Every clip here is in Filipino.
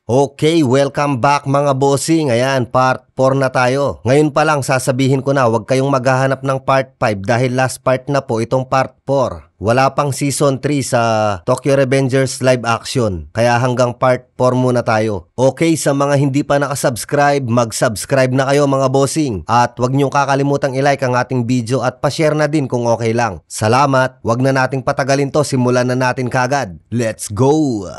Okay, welcome back mga bossing. Ayan, part 4 na tayo. Ngayon pa lang sasabihin ko na huwag kayong maghahanap ng part 5 dahil last part na po itong part 4. Wala pang season 3 sa Tokyo Revengers live action. Kaya hanggang part 4 muna tayo. Okay, sa mga hindi pa nakasubscribe, mag-subscribe na kayo mga bossing. At huwag niyong kakalimutang i-like ang ating video at pa-share na din kung okay lang. Salamat, huwag na nating patagalin to, simulan na natin kagad. Let's go!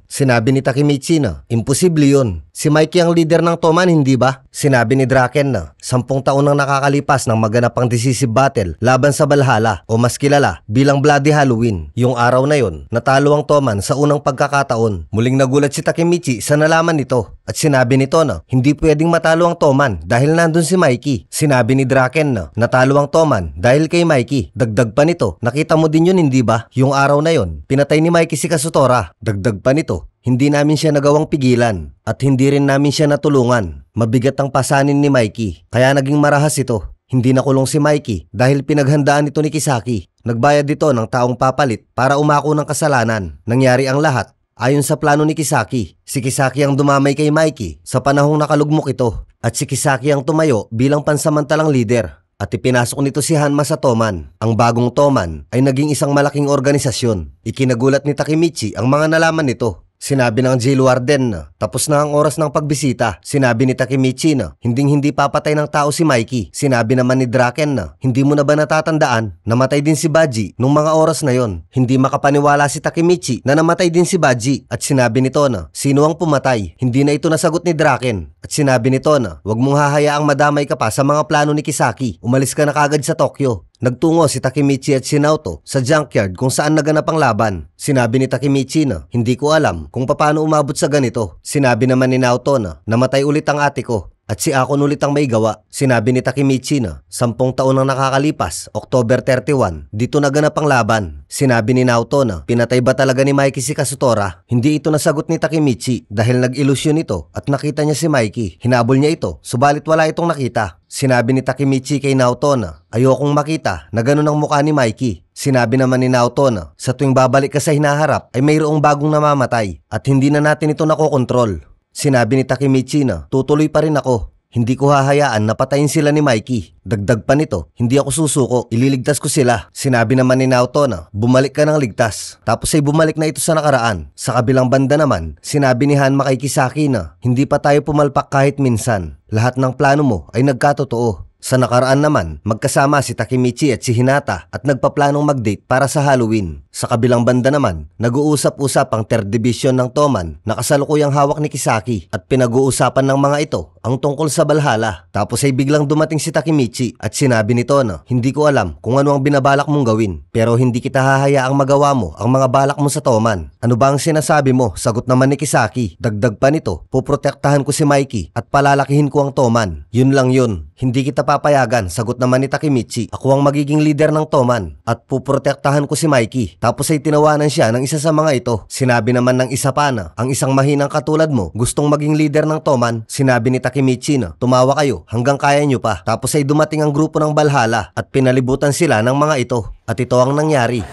Sinabi ni Takemichi na, imposible yun. Si Mikey ang leader ng Toman, hindi ba? Sinabi ni Draken na, 10 taon nang nakakalipas ng maganap ang decisive battle laban sa Valhalla o mas kilala bilang Bloody Halloween. Yung araw na yon, natalo ang Toman sa unang pagkakataon. Muling nagulat si Takemichi sa nalaman nito at sinabi nito na, hindi pwedeng matalo ang Toman dahil nandun si Mikey. Sinabi ni Draken na, natalo ang Toman dahil kay Mikey. Dagdag pa nito, nakita mo din yun hindi ba? Yung araw na yon, pinatay ni Mikey si Kazutora. Dagdag pa nito, hindi namin siya nagawang pigilan at hindi rin namin siya natulungan. Mabigat ang pasanin ni Mikey, kaya naging marahas ito. Hindi nakulong si Mikey dahil pinaghandaan ito ni Kisaki. Nagbayad dito ng taong papalit para umako ng kasalanan. Nangyari ang lahat ayon sa plano ni Kisaki. Si Kisaki ang dumamay kay Mikey sa panahong nakalugmok ito at si Kisaki ang tumayo bilang pansamantalang leader. At ipinasok nito si Hanma sa Toman. Ang bagong Toman ay naging isang malaking organisasyon. Ikinagulat ni Takemichi ang mga nalaman nito. Sinabi ng jail warden na tapos na ang oras ng pagbisita. Sinabi ni Takemichi na hindi papatay ng tao si Mikey. Sinabi naman ni Draken na hindi mo na ba natatandaan namatay din si Baji nung mga oras na yon. Hindi makapaniwala si Takemichi na namatay din si Baji at sinabi nito na sino ang pumatay. Hindi na ito nasagot ni Draken at sinabi nito na huwag mong hahayaang madamay ka pa sa mga plano ni Kisaki. Umalis ka na kagad sa Tokyo. Nagtungo si Takemichi at si Naoto sa junkyard kung saan naganap ang laban. Sinabi ni Takemichi na, hindi ko alam kung paano umabot sa ganito. Sinabi naman ni Naoto na, namatay ulit ang ate ko. At si Akon ulit ang may gawa. Sinabi ni Takemichi na 10 taon nang nakakalipas, October 31, dito naganap ang laban. Sinabi ni Naoto na pinatay ba talaga ni Mikey si Kazutora? Hindi ito nasagot ni Takemichi dahil nag-ilusyon ito at nakita niya si Mikey. Hinabol niya ito, subalit wala itong nakita. Sinabi ni Takemichi kay Naoto na ayokong makita na ganun ang mukha ni Mikey. Sinabi naman ni Naoto na sa tuwing babalik ka sa hinaharap ay mayroong bagong namamatay at hindi na natin ito nakokontrol. Sinabi ni Takemichi na tutuloy pa rin ako. Hindi ko hahayaan na patayin sila ni Mikey. Dagdag pa nito, hindi ako susuko, ililigtas ko sila. Sinabi naman ni Naoto na bumalik ka ng ligtas. Tapos ay bumalik na ito sa nakaraan. Sa kabilang banda naman, sinabi ni Hanma kay Kisaki na hindi pa tayo pumalpak kahit minsan. Lahat ng plano mo ay nagkatotoo. Sa nakaraan naman, magkasama si Takemichi at si Hinata at nagpaplanong mag-date para sa Halloween. Sa kabilang banda naman, nag-uusap-usap ang 3rd Division ng Toman na kasalukuyang hawak ni Kisaki at pinag-uusapan ng mga ito ang tungkol sa Valhalla. Tapos ay biglang dumating si Takemichi at sinabi nito na hindi ko alam kung ano ang binabalak mong gawin pero hindi kita hahayaang magawa mo ang mga balak mo sa Toman. Ano ba ang sinasabi mo? Sagot naman ni Kisaki. Dagdag pa nito, puprotektahan ko si Mikey at palalakihin ko ang Toman. Yun lang yun. Hindi kita papayagan, sagot naman ni Takemichi. Ako ang magiging leader ng Toman at puprotektahan ko si Mikey. Tapos ay tinawanan siya ng isa sa mga ito. Sinabi naman ng isa pa na, ang isang mahinang katulad mo gustong maging leader ng Toman. Sinabi ni Takemichi na, tumawa kayo hanggang kaya nyo pa. Tapos ay dumating ang grupo ng Valhalla at pinalibutan sila ng mga ito. At ito ang nangyari.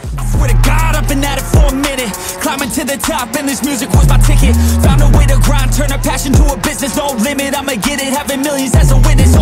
Climbing to the top and this music was my ticket. Found a way to grind, turn a passion to a business. No limit, I'ma get it, having millions as a witness.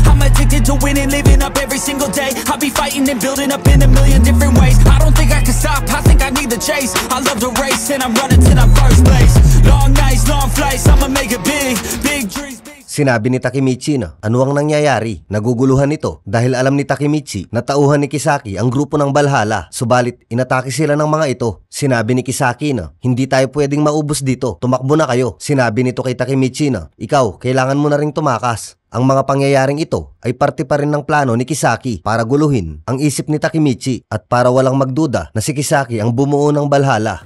I'm addicted to winning, living up every single day. I'll be fighting and building up in a million different ways. I don't think I can stop, I think I need the chase. I love to race and I'm running till I'm first place. Long nights, long flights, I'ma make it big, big dreams. Sinabi ni Takemichi na ano ang nangyayari. Naguguluhan ito dahil alam ni Takemichi na tauhan ni Kisaki ang grupo ng Valhalla. Subalit inatake sila ng mga ito. Sinabi ni Kisaki na hindi tayo pwedeng maubos dito. Tumakbo na kayo. Sinabi nito kay Takemichi na ikaw kailangan mo na ring tumakas. Ang mga pangyayaring ito ay parte pa rin ng plano ni Kisaki para guluhin ang isip ni Takemichi at para walang magduda na si Kisaki ang bumuo ng Valhalla.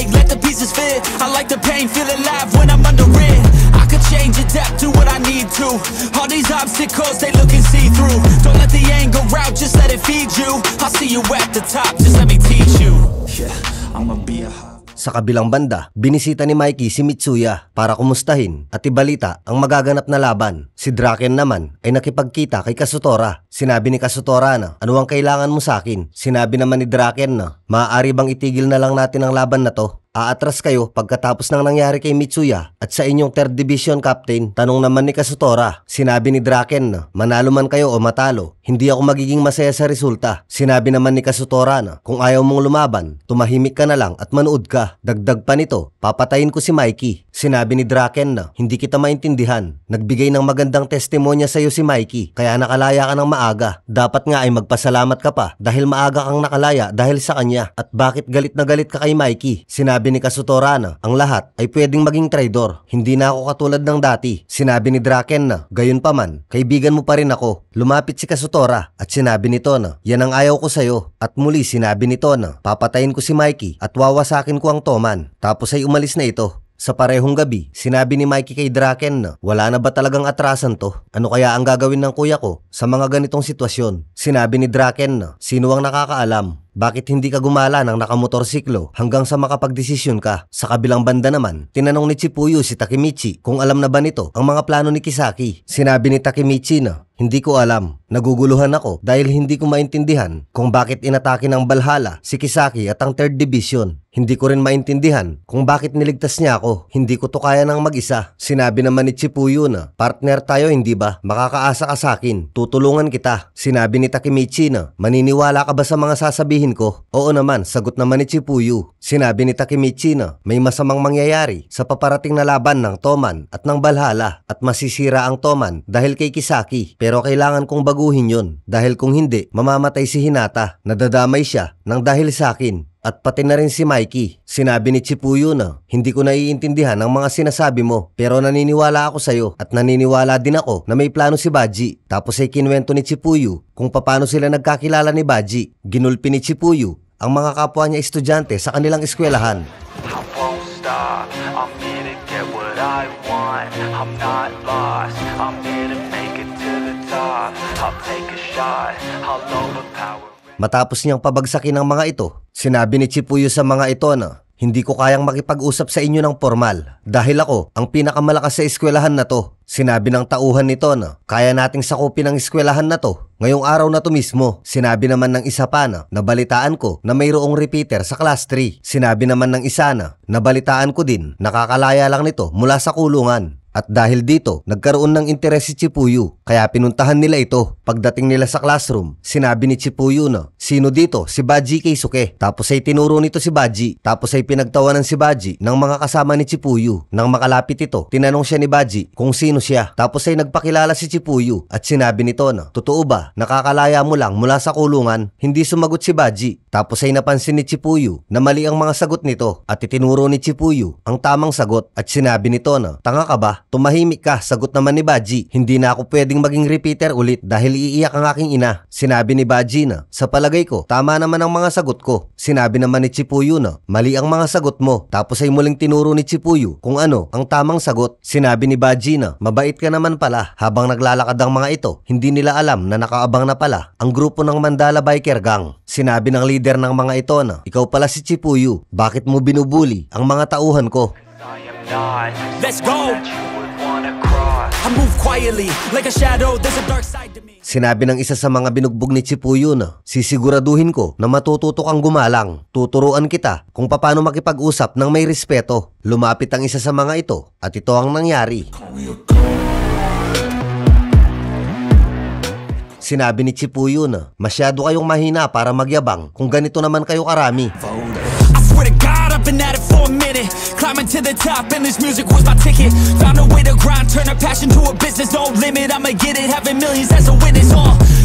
Let the pieces fit. I like the pain, feel alive when I'm under it. I could change, adapt, do what I need to. All these obstacles, they looking see-through. Don't let the anger out, just let it feed you. I'll see you at the top, just let me teach you. Yeah, I'ma be a Sa kabilang banda, binisita ni Mikey si Mitsuya para kumustahin at ibalita ang magaganap na laban. Si Draken naman ay nakipagkita kay Kazutora. Sinabi ni Kazutora na, ano ang kailangan mo sa akin? Sinabi naman ni Draken na, maaari bang itigil na lang natin ang laban na to? Aatras kayo pagkatapos ng nangyari kay Mitsuya at sa inyong 3rd Division Captain. Tanong naman ni Kazutora. Sinabi ni Draken na manalo man kayo o matalo, hindi ako magiging masaya sa resulta. Sinabi naman ni Kazutora na kung ayaw mong lumaban, tumahimik ka na lang at manood ka. Dagdag pa nito, papatayin ko si Mikey. Sinabi ni Draken na hindi kita maintindihan. Nagbigay ng magandang testimonya sa iyo si Mikey, kaya nakalaya ka ng maaga. Dapat nga ay magpasalamat ka pa dahil maaga kang nakalaya dahil sa kanya. At bakit galit na galit ka kay Mikey? Sinabi ni Kazutora na ang lahat ay pwedeng maging traidor. Hindi na ako katulad ng dati. Sinabi ni Draken na gayon pa man, kaibigan mo pa rin ako. Lumapit si Kazutora at sinabi nito na yan ang ayaw ko sa'yo. At muli sinabi nito na papatayin ko si Mikey at wawasakin ko ang Toman. Tapos ay umalis na ito. Sa parehong gabi, sinabi ni Mikey kay Draken na wala na ba talagang atrasan to? Ano kaya ang gagawin ng kuya ko sa mga ganitong sitwasyon? Sinabi ni Draken na sino ang nakakaalam? Bakit hindi ka gumala ng nakamotorsiklo hanggang sa makapagdesisyon ka? Sa kabilang banda naman, tinanong ni Chipuyo si Takemichi kung alam na ba nito ang mga plano ni Kisaki. Sinabi ni Takemichi na hindi ko alam. Naguguluhan ako dahil hindi ko maintindihan kung bakit inatake ng Valhalla si Kisaki at ang 3rd Division. Hindi ko rin maintindihan kung bakit niligtas niya ako. Hindi ko to kaya ng mag-isa. Sinabi naman ni Chipuyo na partner tayo hindi ba? Makakaasa ka sa akin. Tutulungan kita. Sinabi ni Takemichi na maniniwala ka ba sa mga sasabihin ko? Oo naman, sagot naman ni Chipuyo. Sinabi ni Takemichi na may masamang mangyayari sa paparating na laban ng Toman at ng Valhalla at masisira ang Toman dahil kay Kisaki. Pero kailangan kong baguhin yon dahil kung hindi, mamamatay si Hinata. Nadadamay siya ng dahil sa akin. At pati na rin si Mikey. Sinabi ni Chipuyo na hindi ko naiintindihan ang mga sinasabi mo pero naniniwala ako sa'yo at naniniwala din ako na may plano si Baji. Tapos ay kinwento ni Chipuyo kung paano sila nagkakilala ni Baji. Ginulpi ni Chipuyo ang mga kapwa niya estudyante sa kanilang eskwelahan. Matapos niyang pabagsakin ang mga ito, sinabi ni Chipuyo sa mga ito na hindi ko kayang makipag-usap sa inyo ng formal dahil ako ang pinakamalakas sa eskwelahan na to. Sinabi ng tauhan nito na kaya nating sakupin ang eskwelahan na to ngayong araw na to mismo. Sinabi naman ng isa pa na nabalitaan ko na mayroong repeater sa class 3. Sinabi naman ng isa na nabalitaan ko din nakakalaya lang nito mula sa kulungan. At dahil dito, nagkaroon ng interes si Chipuyo, kaya pinuntahan nila ito. Pagdating nila sa classroom, sinabi ni Chipuyo na, sino dito? Si Baji Keisuke. Tapos ay tinuro nito si Baji. Tapos ay pinagtawanan si Baji ng mga kasama ni Chipuyo. Nang makalapit ito, tinanong siya ni Baji kung sino siya. Tapos ay nagpakilala si Chipuyo at sinabi nito na, totoo ba? Nakakalaya mo lang mula sa kulungan? Hindi sumagot si Baji. Tapos ay napansin ni Chipuyo na mali ang mga sagot nito at itinuro ni Chipuyo ang tamang sagot at sinabi nito na, tanga ka ba? Tumahimik ka, sagot naman ni Baji. Hindi na ako pwedeng maging repeater ulit dahil iiyak ang aking ina. Sinabi ni Baji na, sa palagay ko, tama naman ang mga sagot ko. Sinabi naman ni Chipuyo na, mali ang mga sagot mo. Tapos ay muling tinuro ni Chipuyo kung ano ang tamang sagot. Sinabi ni Baji na, mabait ka naman pala. Habang naglalakad ang mga ito, hindi nila alam na nakaabang na pala ang grupo ng Mandala Biker Gang. Sinabi ng leader ng mga ito na, ikaw pala si Chipuyo. Bakit mo binubuli ang mga tauhan ko? Let's go! I move quietly, like a shadow, there's a dark side to me. Sinabi ng isa sa mga binugbog ni Chipuyo na, sisiguraduhin ko na matututo kang gumalang. Tuturuan kita kung paano makipag-usap ng may respeto. Lumapit ang isa sa mga ito at ito ang nangyari. Sinabi ni Chipuyo na, masyado kayong mahina para magyabang kung ganito naman kayo karami. I swear to God, I've been at it for a minute. Climbing to the top and this music was my ticket. Found a way to grind, turn a passion to a business. No limit, I'ma get it, having millions as a witness.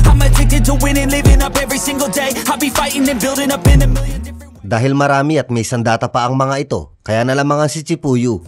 I'm addicted to winning, living up every single day. I'll be fighting and building up in a million different ways. Dahil marami at may sandata pa ang mga ito, kaya nalamang si Chipuyo.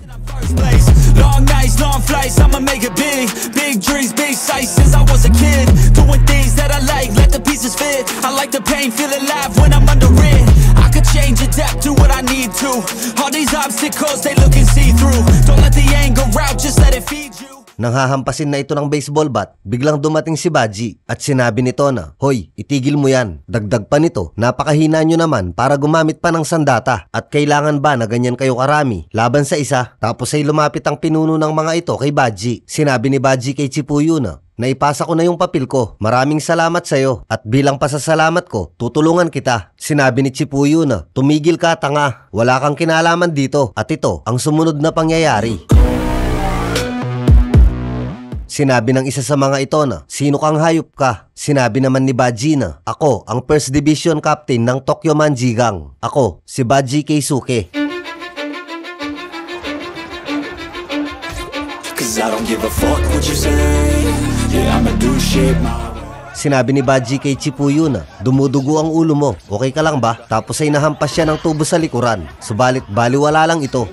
Long nights, long flights, I'ma make it big. Big dreams, big sights since I was a kid. Doing things that I like, let the pieces fit. I like the pain, feel alive when I'm under it. I could change, adapt, do what I need to. All these obstacles, they looking see-through. Don't let the anger out, just let it feed you. Nang hahampasin na ito ng baseball bat, biglang dumating si Baji at sinabi nito na, "Hoy, itigil mo yan." Dagdag pa nito, "Napakahina nyo naman para gumamit pa ng sandata at kailangan ba na ganyan kayo karami laban sa isa?" Tapos ay lumapit ang pinuno ng mga ito kay Baji. Sinabi ni Baji kay Chipuyo na, "Naipasa ko na yung papel ko. Maraming salamat sa'yo. At bilang pasasalamat ko, tutulungan kita." Sinabi ni Chipuyo na, "Tumigil ka, tanga. Wala kang kinalaman dito. At ito ang sumunod na pangyayari." Sinabi ng isa sa mga ito na, "Sino kang hayop ka?" Sinabi naman ni Baji na, "Ako ang First Division Captain ng Tokyo Manjigang. Ako, si Baji Keisuke." Cause I don't give a fuck what you say. Yeah, I'ma do shit my way. Sinabi ni Baji kay Chipuyo na, "Dumudugo ang ulo mo. Okay ka lang ba?" Tapos ay nahampas siya ng tubo sa likuran. Subalit baliwala lang ito.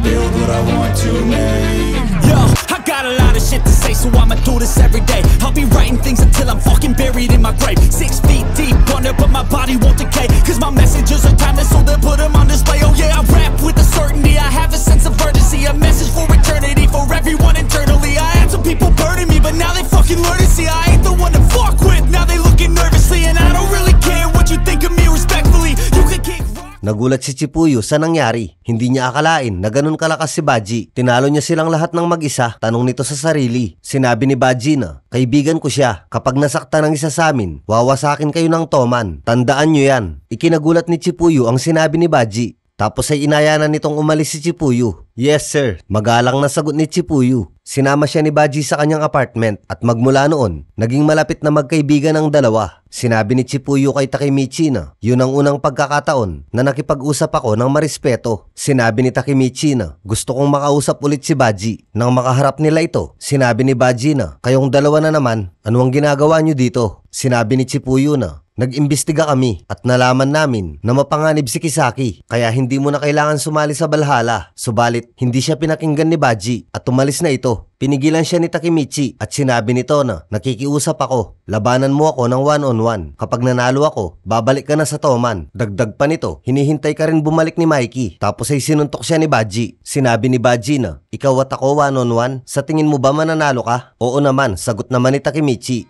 Build what I want to make. Yo, I got a lot of shit to say, so I'ma do this every day. I'll be writing things until I'm fucking buried in my grave. 6 feet deep under, but my body won't decay. Cause my messages are timeless, so they'll put them on display. Oh yeah, I rap with a certainty. I have a sense of urgency, a message for eternity, for everyone internally. I had some people burning me, but now they fucking learn to see I ain't the one to fuck with. Now they looking nervously, and I don't really care what you think of me respectfully. You can kick rock. Nagulat si Chipuyo sa nangyari. Hindi niya akalain na ganun kalakas si Baji. Tinalo niya silang lahat ng mag-isa. Tanong nito sa sarili. Sinabi ni Baji na, "Kaibigan ko siya. Kapag nasaktan ng isa sa amin, wawasakin kayo ng toman. Tandaan niyo yan." Ikinagulat ni Chipuyo ang sinabi ni Baji. Tapos ay inayanan nitong umalis si Chipuyo. "Yes sir." Magalang na sagot ni Chipuyo. Sinama siya ni Baji sa kanyang apartment at magmula noon, naging malapit na magkaibigan ang dalawa. Sinabi ni Chipuyo kay Takemichi na, "Yun ang unang pagkakataon na nakipag-usap ako ng marespeto." Sinabi ni Takemichi na, "Gusto kong makausap ulit si Baji." Nang makaharap nila ito, sinabi ni Baji na, "Kayong dalawa na naman, ano ang ginagawa nyo dito?" Sinabi ni Chipuyo na, "Nag-imbestiga kami at nalaman namin na mapanganib si Kisaki, kaya hindi mo na kailangan sumali sa Valhalla." Subalit, hindi siya pinakinggan ni Baji at umalis na ito. Pinigilan siya ni Takemichi at sinabi nito na, "Nakikiusap ako. Labanan mo ako ng one-on-one. Kapag nanalo ako, babalik ka na sa Toman." Dagdag pa nito, hinihintay ka rin bumalik ni Mikey. Tapos ay sinuntok siya ni Baji. Sinabi ni Baji na, "Ikaw at ako one-on-one? Sa tingin mo ba mananalo ka?" "Oo naman," sagot naman ni Takemichi.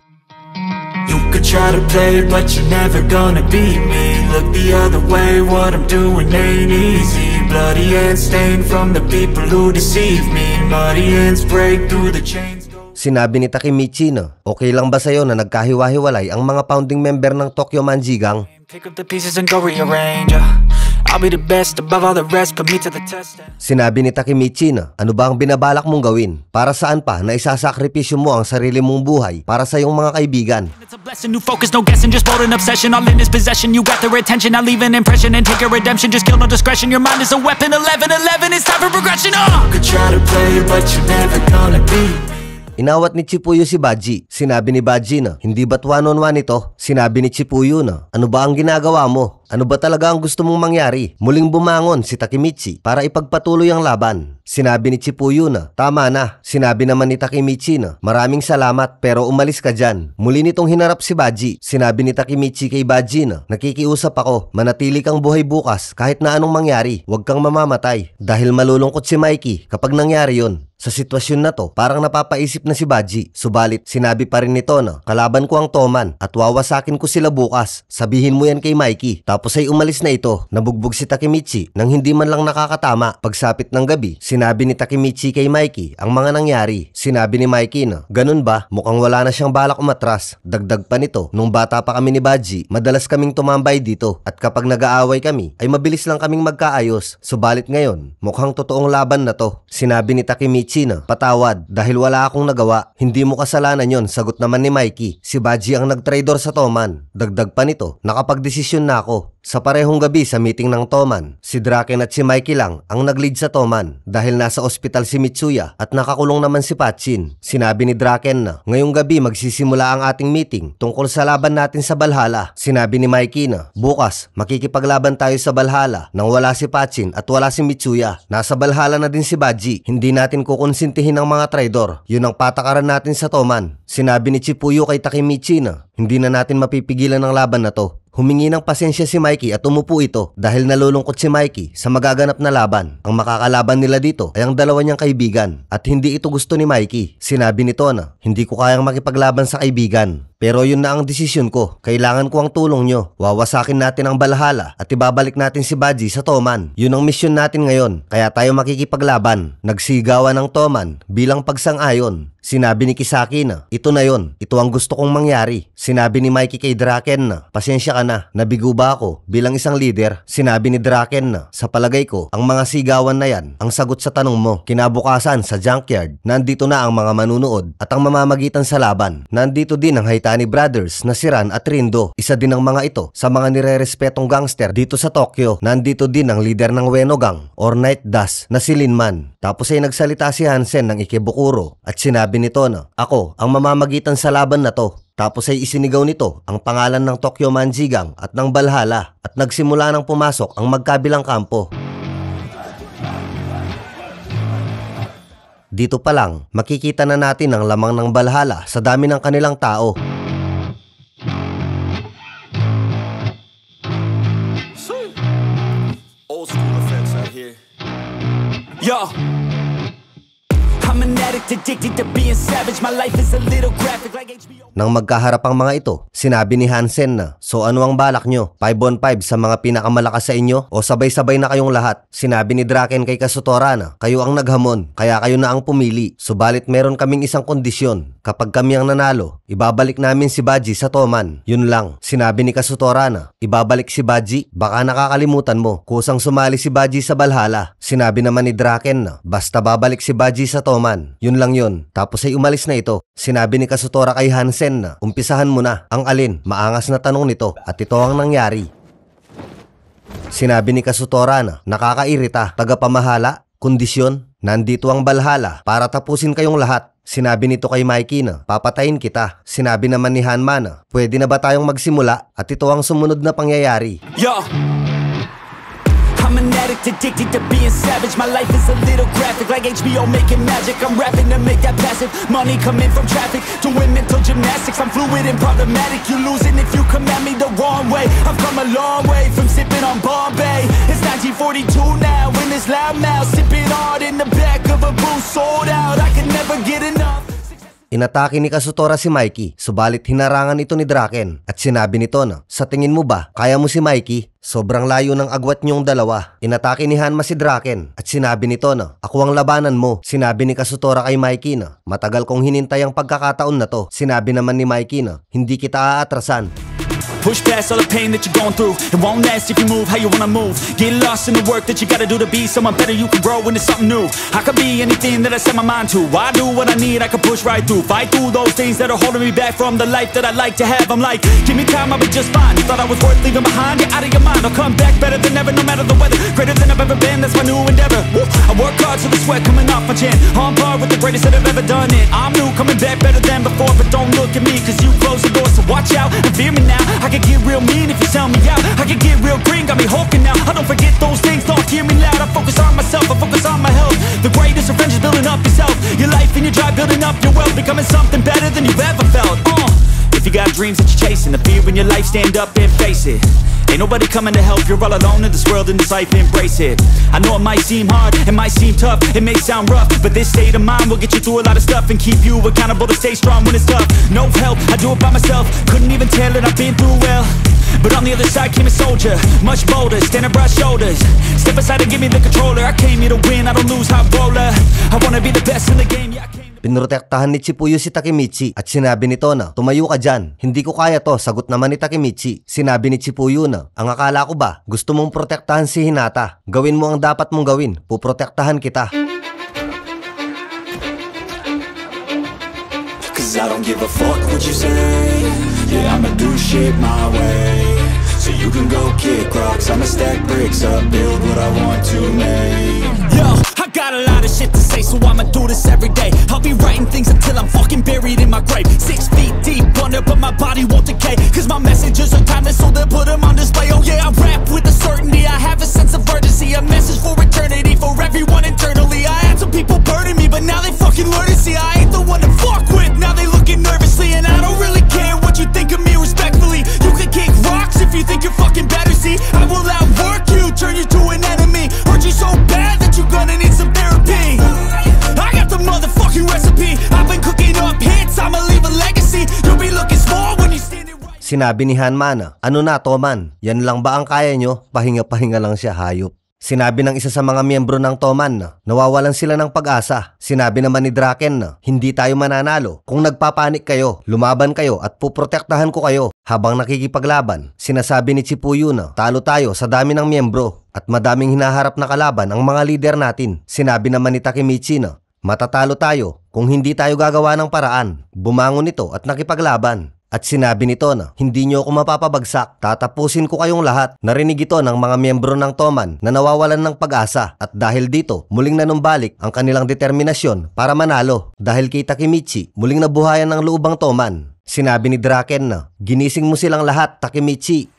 You could try to play, but you're never gonna beat me. Look the other way, what I'm doing ain't easy. Bloody hands stained from the people who deceive me. Muddy hands break through the chains. Sinabi ni Takemichi na, "Okay lang ba sa'yo na nagkahiwa-hiwalay ang mga founding member ng Tokyo Manjigang?" Pick up the pieces and go rearrange. I'll be the best above all the rest, put me to the test. Sinabi ni Takemichi na, "Ano ba ang binabalak mong gawin? Para saan pa na isasakripisyo mo ang sarili mong buhay para sa iyong mga kaibigan?" It's a blessing, new focus, no guessing, just bold and obsession. All in this possession, you got their attention. I leave an impression and take your redemption. Just kill no discretion, your mind is a weapon. 11-11, it's time for progression. You could try to play, but you're never gonna beat me. Inawat ni Chipuyo si Baji. Sinabi ni Baji na, "Hindi ba't one-on-one ito?" Sinabi ni Chipuyo na, "Ano ba ang ginagawa mo? Ano ba talaga ang gusto mong mangyari?" Muling bumangon si Takemichi para ipagpatuloy ang laban. Sinabi ni Chipuyo na, "Tama na." Sinabi naman ni Takemichi na, "Maraming salamat pero umalis ka dyan." Muli nitong hinarap si Baji. Sinabi ni Takemichi kay Baji na, "Nakikiusap ako, manatili kang buhay bukas kahit na anong mangyari. Huwag kang mamamatay dahil malulungkot si Mikey kapag nangyari yon." Sa sitwasyon na to, parang napapaisip na si Baji. Subalit, sinabi pa rin nito na, "Kalaban ko ang Toman at wawasakin ko sila bukas. Sabihin mo yan kay Mikey." Tapos ay umalis na ito. Nabugbog si Takemichi nang hindi man lang nakakatama. Pagsapit ng gabi, sinabi ni Takemichi kay Mikey ang mga nangyari. Sinabi ni Mikey na, "Ganun ba? Mukhang wala na siyang balak umatras." Dagdag pa nito, "Nung bata pa kami ni Baji, madalas kaming tumambay dito at kapag nag-aaway kami, ay mabilis lang kaming magkaayos. Subalit ngayon, mukhang totoong laban na to." Sinabi ni Takemichi na, "Patawad dahil wala akong nagawa. Hindi mo kasalanan yon." Sagot naman ni Mikey, "Si Baji ang nag-traitor sa Toman." Dagdag pa nito, "Nakapagdesisyon na ako." Sa parehong gabi sa meeting ng Toman, si Draken at si Mikey lang ang nag-lead sa Toman dahil nasa ospital si Mitsuya at nakakulong naman si Pachin. Sinabi ni Draken na, "Ngayong gabi magsisimula ang ating meeting tungkol sa laban natin sa Valhalla." Sinabi ni Mikey na, "Bukas makikipaglaban tayo sa Valhalla nang wala si Pachin at wala si Mitsuya. Nasa Valhalla na din si Baji. Hindi natin kukonsintihin ang mga traidor. Yun ang patakaran natin sa Toman." Sinabi ni Chipuyo kay Takemichi na, "Hindi na natin mapipigilan ang laban na to. Humingi ng pasensya si Mikey at umupo ito dahil nalulungkot si Mikey sa magaganap na laban. Ang makakalaban nila dito ay ang dalawa niyang kaibigan at hindi ito gusto ni Mikey. Sinabi nito na, hindi ko kayang makipaglaban sa kaibigan. Pero yun na ang desisyon ko. Kailangan ko ang tulong nyo. Wawasakin natin ang Valhalla at ibabalik natin si Badji sa Toman. Yun ang misyon natin ngayon. Kaya tayo makikipaglaban. Nagsigawan ng Toman bilang pagsang-ayon. Sinabi ni Kisaki na, ito na yon. Ito ang gusto kong mangyari. Sinabi ni Mikey kay Draken na, pasensya ka na. Nabigo ba ako bilang isang leader? Sinabi ni Draken na, sa palagay ko, ang mga sigawan na yan ang sagot sa tanong mo. Kinabukasan sa junkyard, nandito na ang mga manunood at ang mamamagitan sa laban. Nandito din ang Haitani Brothers na si Ran at Rindo. Isa din ang mga ito sa mga nirerespetong gangster dito sa Tokyo. Nandito din ang leader ng Ueno Gang or Night Dash na si Linman. Tapos ay nagsalita si Hansen ng Ikebukuro at sinabi nito na, ako ang mamamagitan sa laban na to. Tapos ay isinigaw nito ang pangalan ng Tokyo Manjigang at ng Valhalla at nagsimula nang pumasok ang magkabilang kampo. Dito pa lang, makikita na natin ang lamang ng Valhalla sa dami ng kanilang tao. Old school effects out here. Yo, I'm an addict addicted to being savage. My life is a little graphic like HBO. Nang magkaharap ang mga ito, sinabi ni Hansen na, so ano ang balak nyo? 5-on-5 sa mga pinakamalakas sa inyo o sabay-sabay na kayong lahat? Sinabi ni Draken kay Kazutora na, kayo ang naghamon, kaya kayo na ang pumili. Subalit meron kaming isang kondisyon. Kapag kami ang nanalo, ibabalik namin si Badji sa Toman. Yun lang. Sinabi ni Kazutora na, ibabalik si Badji? Baka nakakalimutan mo, kusang sumali si Badji sa Valhalla. Sinabi naman ni Draken na, basta babalik si Badji sa Toman. Yun lang yun. Tapos ay umalis na ito. Sinabi ni Kazutora kay Hansen na, umpisahan mo na. Ang alin? Maangas na tanong nito at ito ang nangyari. Sinabi ni Kazutora na, nakakairita, tagapamahala, kondisyon, nandito ang Valhalla para tapusin kayong lahat. Sinabi nito kay Mikey na, papatayin kita. Sinabi naman ni Hanma na, pwede na ba tayong magsimula? At ito ang sumunod na pangyayari. Yo, I'm an addict addicted to being savage. My life is a little graphic like HBO making magic. I'm rapping to make that passive money coming from traffic. Doing mental gymnastics, I'm fluid and problematic. You losing if you come at me the wrong way. I've come a long way from sipping on Bombay. It's 1942 now in this loud mouth, sipping hard in the back of a booth, sold out. I could never get enough. Inatake ni Kazutora si Mikey, subalit hinarangan ito ni Draken at sinabi nito na, sa tingin mo ba, kaya mo si Mikey? Sobrang layo ng agwat niyong dalawa. Inatake ni Hanma si Draken at sinabi nito na, ako ang labanan mo. Sinabi ni Kazutora kay Mikey na, matagal kong hinintay ang pagkakataon na to. Sinabi naman ni Mikey na, hindi kita aatrasan. Push past all the pain that you're going through. It won't last if you move how you wanna move. Get lost in the work that you gotta do to be someone better. You can grow into something new. I could be anything that I set my mind to. I do what I need, I can push right through. Fight through those things that are holding me back from the life that I like to have. I'm like, give me time, I'll be just fine. You thought I was worth leaving behind? You're out of your mind. I'll come back better than ever, no matter the weather. Greater than I've ever been, that's my new endeavor. Woo. I work hard till the sweat coming off my chin. On par with the greatest that I've ever done it. I'm new, coming back better than before. But don't look at me, cause you closed the door. So watch out and fear me now. I can get real mean if you sell me out. I can get real green, got me hulking now. I don't forget those things, don't hear me loud. I focus on myself, I focus on my health. The greatest revenge is building up yourself. Your life and your drive, building up your wealth. Becoming something better than you've ever felt. If you got dreams that you're chasing, the fear in your life, stand up and face it. Ain't nobody coming to help, you're all alone in this world, in this life, embrace it. I know it might seem hard, it might seem tough, it may sound rough, but this state of mind will get you through a lot of stuff and keep you accountable to stay strong when it's tough. No help, I do it by myself, couldn't even tell it, I've been through well. But on the other side came a soldier, much bolder, standing broad shoulders. Step aside and give me the controller, I came here to win, I don't lose, high roller. I wanna be the best in the game, yeah, I came. Pinrotektahan ni Chipuyo si Takemichi at sinabi nito na, tumayo ka dyan, hindi ko kaya to, sagot naman ni Takemichi. Sinabi ni Chipuyo na, ang akala ko ba, gusto mong protektahan si Hinata? Gawin mo ang dapat mong gawin, puprotektahan kita. Cause I don't give a fuck what you say. Yeah, I'ma do shit my way. So you can go kick rocks, I'ma stack bricks up, build what I want to make. Yo, I got a lot of shit to say, so I'ma do this every day. I'll be writing things until I'm fucking buried in my grave. 6 feet deep under, but my body won't decay. Cause my messages are timeless, so they'll put them on display. Oh yeah, I rap with a certainty, I have a sense of urgency. A message for eternity, for everyone internally. I had some people burning me, but now they fucking learn to see I ain't the one to fuck with, now they looking nervously. And I don't really care what you think of me respectfully. You can kick rocks if you think Sinabi ni Hanma na, ano na Toman, yan lang ba ang kaya nyo? Pahinga-pahinga lang siya, hayop. Sinabi ng isa sa mga miyembro ng Toman na nawawalan sila ng pag-asa. Sinabi naman ni Draken na hindi tayo mananalo. Kung nagpapanik kayo, lumaban kayo at puprotektahan ko kayo. Habang nakikipaglaban, sinasabi ni Chipuyo na talo tayo sa dami ng miyembro at madaming hinaharap na kalaban ang mga lider natin. Sinabi naman ni Takemichi na matatalo tayo kung hindi tayo gagawa ng paraan. Bumangon ito at nakipaglaban. At sinabi nito na, hindi nyo ako mapapabagsak, tatapusin ko kayong lahat. Narinig ito ng mga miyembro ng Toman na nawawalan ng pag-asa. At dahil dito, muling nanumbalik ang kanilang determinasyon para manalo. Dahil kay Takemichi, muling nabuhayan ng loobang Toman. Sinabi ni Draken na, ginising mo silang lahat, Takemichi.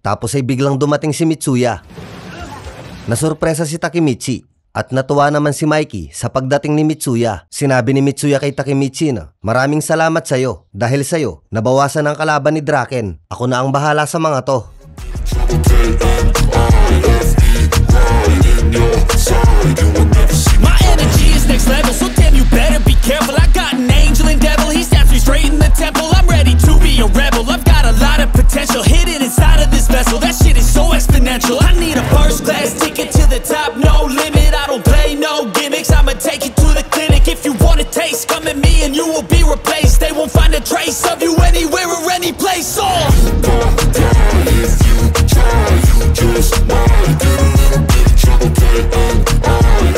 Tapos ay biglang dumating si Mitsuya. Nasurpresa si Takemichi at natuwa naman si Mikey sa pagdating ni Mitsuya. Sinabi ni Mitsuya kay Takemichi na maraming salamat sa'yo. Dahil sa'yo, nabawasan ang kalaban ni Draken. Ako na ang bahala sa mga to. My energy is next level, so damn you better be careful. I got an angel and devil, he stabs me straight in the temple. I'm ready to be a rebel, I've got a lot of potential hidden inside of this vessel. That shit is so exponential. I need a first class ticket to the top, no limit. I don't play no gimmicks, I'ma take you to the clinic. If you want a taste, come at me and you will be replaced. They won't find a trace of you anywhere or any place. Oh, you gon' die if you try, you just might get a little bit of trouble, getting right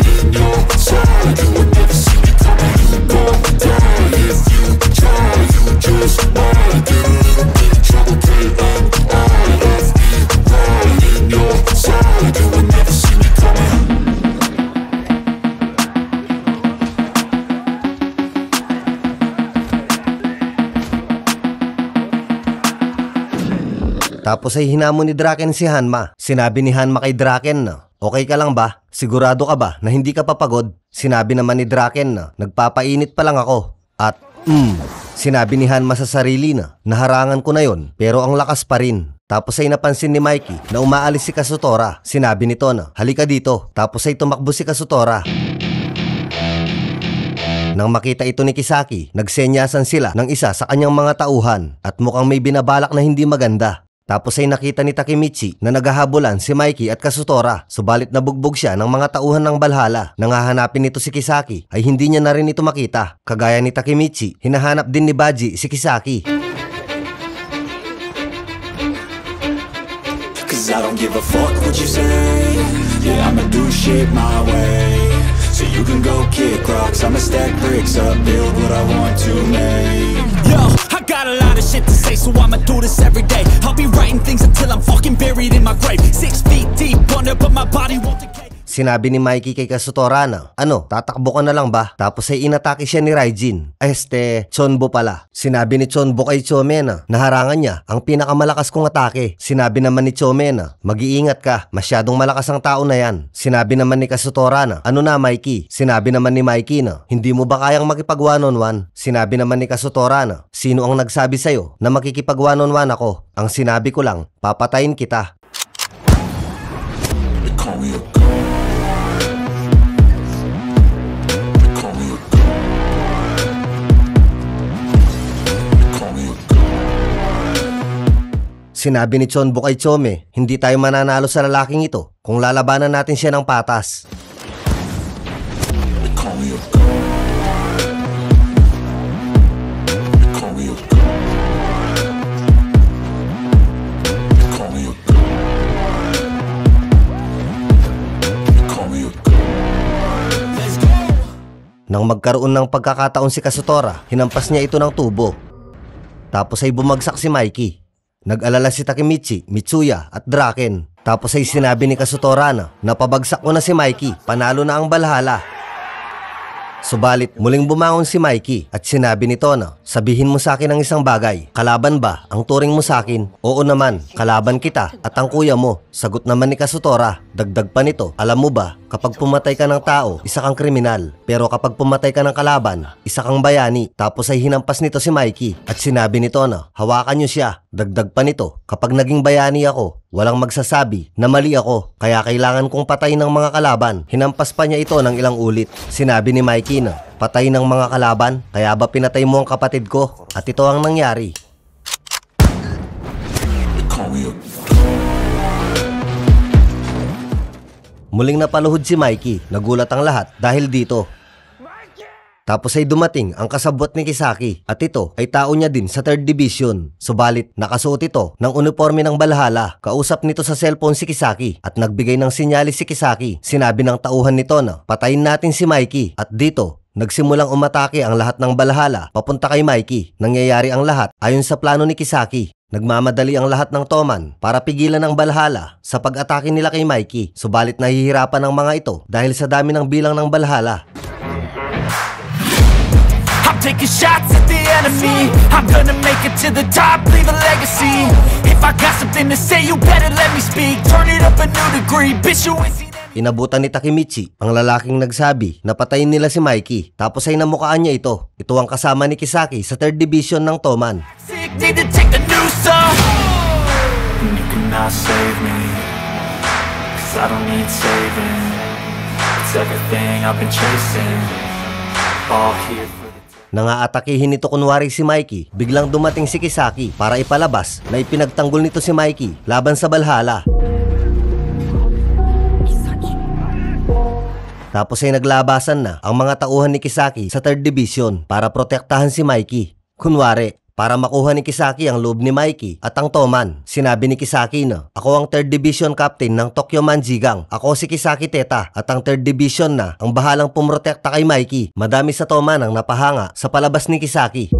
in your side. You will never see me coming. You gon' die if you try, you just might get a little bit of trouble, getting right in your side. You will never see me coming. Tapos ay hinamon ni Draken si Hanma. Sinabi ni Hanma kay Draken na, okay ka lang ba? Sigurado ka ba na hindi ka papagod? Sinabi naman ni Draken na, nagpapainit pa lang ako. At, sinabi ni Hanma sa sarili na, naharangan ko na yon, pero ang lakas pa rin. Tapos ay napansin ni Mikey na umaalis si Kazutora. Sinabi nito na, halika dito. Tapos ay tumakbo si Kazutora. Nang makita ito ni Kisaki, nagsenyasan sila ng isa sa kanyang mga tauhan at mukhang may binabalak na hindi maganda. Tapos ay nakita ni Takemichi na naghahabulan si Mikey at Kazutora, subalit nabugbog siya ng mga tauhan ng Valhalla. Nang hahanapin nito si Kisaki ay hindi niya na rin ito makita. Kagaya ni Takemichi, hinahanap din ni Baji si Kisaki. Cause I don't give a fuck what you say. Yeah, I'ma do shit my way. So you can go kick rocks, I'ma stack bricks up, build what I want to make. Yo, I got a lot of shit to say, so I'ma do this every day. I'll be writing things until I'm fucking buried in my grave. 6 feet deep under, but my body won't decay. Sinabi ni Mikey kay Kazutora na, ano, tatakbo ka na lang ba? Tapos ay inatake siya ni Raijin. Chonbo pala. Sinabi ni Chonbo kay Chome na, naharangan niya ang pinakamalakas kong atake. Sinabi naman ni Chome na, mag-iingat ka, masyadong malakas ang tao na yan. Sinabi naman ni Kazutora na, ano na Mikey? Sinabi naman ni Mikey na, hindi mo ba kayang makipag one-on-one? Sinabi naman ni Kazutora na, sino ang nagsabi sa'yo na makikipag one-on-one ako? Ang sinabi ko lang, papatayin kita. Sinabi ni Chonbo kay Chome, hindi tayo mananalo sa lalaking ito kung lalabanan natin siya ng patas. Nang magkaroon ng pagkakataon si Kazutora, hinampas niya ito ng tubo. Tapos ay bumagsak si Mikey. Nag-alala si Takemichi, Mitsuya at Draken. Tapos ay sinabi ni Kazutora na napabagsak ko na si Mikey, panalo na ang Valhalla. Subalit muling bumangon si Mikey at sinabi nito na, sabihin mo sa akin ang isang bagay, kalaban ba ang turing mo sa akin? Oo naman, kalaban kita at ang kuya mo. Sagot naman ni Kazutora. Dagdag pa nito, alam mo ba, kapag pumatay ka ng tao, isa kang kriminal. Pero kapag pumatay ka ng kalaban, isa kang bayani. Tapos ay hinampas nito si Mikey at sinabi nito na, hawakan niyo siya. Dagdag pa nito, kapag naging bayani ako, walang magsasabi na mali ako, kaya kailangan kong patayin ng mga kalaban. Hinampas pa niya ito ng ilang ulit. Sinabi ni Mikey na, patay ng mga kalaban, kaya ba pinatay mo ang kapatid ko? At ito ang nangyari. Muling napaluhod si Mikey, nagulat ang lahat dahil dito. Tapos ay dumating ang kasabwat ni Kisaki at ito ay tao niya din sa 3rd Division. Subalit nakasuot ito ng uniforme ng Valhalla. Kausap nito sa cellphone si Kisaki at nagbigay ng sinyalis si Kisaki. Sinabi ng tauhan nito na patayin natin si Mikey at dito nagsimulang umatake ang lahat ng Valhalla papunta kay Mikey. Nangyayari ang lahat ayon sa plano ni Kisaki. Nagmamadali ang lahat ng Toman para pigilan ang Valhalla sa pag-atake nila kay Mikey. Subalit nahihirapan ang mga ito dahil sa dami ng bilang ng Valhalla. Taking shots at the enemy. I'm gonna make it to the top, leave a legacy. If I got something to say, you better let me speak. Turn it up a new degree, bitch, you ain't seen that. Inabutan ni Takemichi ang lalaking nagsabi na patayin nila si Mikey. Tapos ay namukaan niya ito. Ito ang kasama ni Kisaki sa 3rd Division ng Toman. Need to take the news off. You cannot save me, 'cause I don't need saving. It's everything I've been chasing. All here. Nang aatakihin nito kunwari si Mikey, biglang dumating si Kisaki para ipalabas na ipinagtanggol nito si Mikey laban sa Valhalla. Tapos ay naglabasan na ang mga tauhan ni Kisaki sa 3rd Division para protektahan si Mikey. Kunwari, para makuha ni Kisaki ang loob ni Mikey at ang Toman. Sinabi ni Kisaki na, ako ang 3rd Division Captain ng Tokyo Manjigang. Ako si Kisaki Teta at ang 3rd Division na ang bahalang pumrotekta kay Mikey. Madami sa Toman ang napahanga sa palabas ni Kisaki.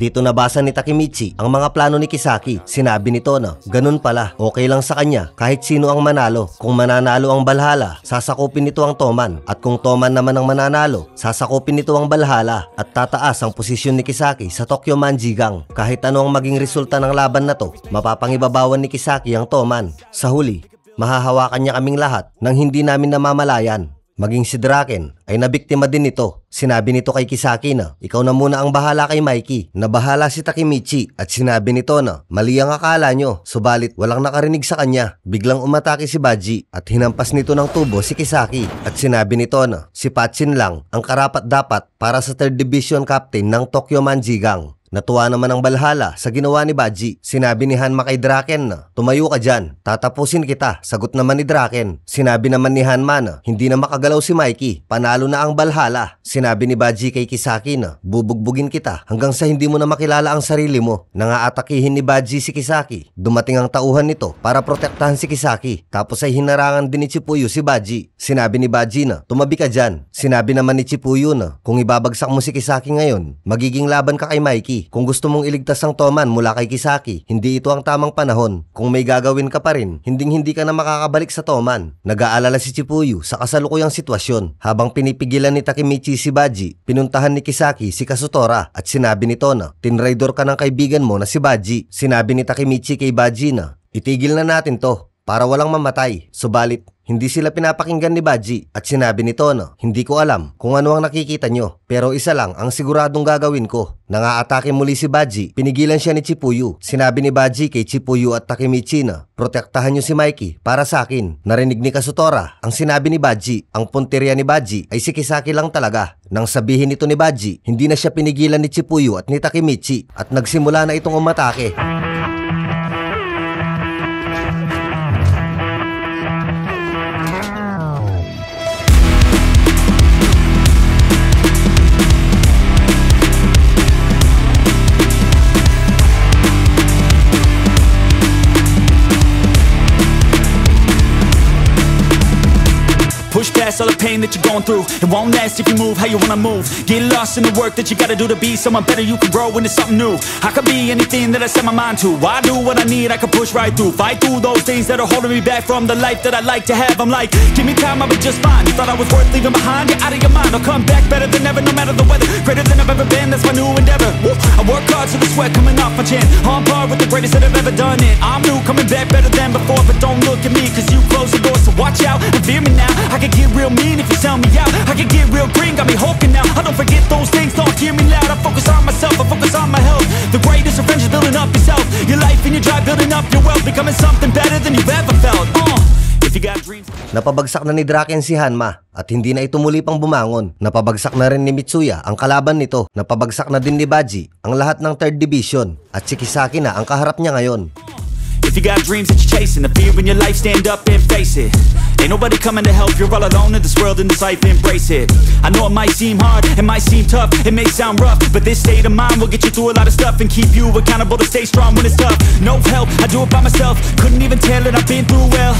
Dito nabasa ni Takemichi ang mga plano ni Kisaki. Sinabi nito na, ganun pala, okay lang sa kanya kahit sino ang manalo. Kung mananalo ang Valhalla, sasakupin nito ang Toman. At kung Toman naman ang mananalo, sasakupin nito ang Valhalla. At tataas ang posisyon ni Kisaki sa Tokyo Manjigang. Kahit ano ang maging resulta ng laban na to, mapapangibabawan ni Kisaki ang Toman. Sa huli, mahahawakan niya kaming lahat nang hindi namin namamalayan. Maging si Draken ay nabiktima din nito. Sinabi nito kay Kisaki na, ikaw na muna ang bahala kay Mikey. Nabahala si Takemichi at sinabi nito na, mali ang akala nyo. Subalit walang nakarinig sa kanya. Biglang umatake si Baji at hinampas nito ng tubo si Kisaki. At sinabi nito na, si Patchin lang ang karapat-dapat para sa 3rd Division Captain ng Tokyo Manjigang. Natuwa naman ang Valhalla sa ginawa ni Baji. Sinabi ni Hanma kay Draken na, tumayo ka dyan, tatapusin kita. Sagot naman ni Draken. Sinabi naman ni Hanma na, hindi na makagalaw si Mikey, panalo na ang Valhalla. Sinabi ni Baji kay Kisaki na, bubugbugin kita hanggang sa hindi mo na makilala ang sarili mo. Nangaatakihin ni Baji si Kisaki. Dumating ang tauhan nito para protektahan si Kisaki. Tapos ay hinarangan din ni Chipuyo si Baji. Sinabi ni Baji na, tumabi ka dyan. Sinabi naman ni Chipuyo na, kung ibabagsak mo si Kisaki ngayon, magiging laban ka kay Mikey. Kung gusto mong iligtas ang Toman mula kay Kisaki, hindi ito ang tamang panahon. Kung may gagawin ka pa rin, hindi ka na makakabalik sa Toman. Nag-aalala si Chipuyo sa kasalukuyang sitwasyon. Habang pinipigilan ni Takemichi si Baji, pinuntahan ni Kisaki si Kazutora at sinabi nito na, tinraidor ka ng kaibigan mo na si Baji. Sinabi ni Takemichi kay Baji na, itigil na natin to para walang mamatay. Subalit, hindi sila pinapakinggan ni Baji at sinabi nito na, hindi ko alam kung ano ang nakikita nyo, pero isa lang ang siguradong gagawin ko. Nangaatake muli si Baji, pinigilan siya ni Chipuyo. Sinabi ni Baji kay Chipuyo at Takemichi na, protektahan nyo si Mikey para sa akin. Narinig ni Kazutora ang sinabi ni Baji. Ang punteriya ni Baji ay si Kisaki lang talaga. Nang sabihin nito ni Baji, hindi na siya pinigilan ni Chipuyo at ni Takemichi at nagsimula na itong umatake. Push past all the pain that you're going through. It won't last if you move how you wanna move. Get lost in the work that you gotta do to be someone better. You can grow into something new. I could be anything that I set my mind to. I do what I need, I can push right through. Fight through those things that are holding me back from the life that I like to have. I'm like, give me time, I'll be just fine. You thought I was worth leaving behind? You're out of your mind. I'll come back better than ever, no matter the weather. Greater than I've ever been, that's my new endeavor. Woo. I work hard so the sweat coming off my chin. On par with the greatest that I've ever done it. I'm new, coming back better than before. But don't look at me, cause you close the door. So watch out and fear me now. I can get real mean if you sell me out. I can get real green, got me hulking now. I don't forget those things, don't hear me loud. I focus on myself, I focus on my health. The greatest revenge is building up yourself. Your life and your drive, building up your wealth. Becoming something better than you've ever felt. If you got dreams. Napabagsak na ni Draken si Hanma at hindi na ito muli pang bumangon. Napabagsak na rin ni Mitsuya ang kalaban nito. Napabagsak na din ni Baji ang lahat ng 3rd Division. At si Kisaki na ang kaharap niya ngayon. If you got dreams that you're chasing, the fear in your life, stand up and face it. Ain't nobody coming to help, you're all alone in this world, in this life, embrace it. I know it might seem hard, it might seem tough, it may sound rough, but this state of mind will get you through a lot of stuff and keep you accountable to stay strong when it's tough. No help, I do it by myself, couldn't even tell it I've been through well.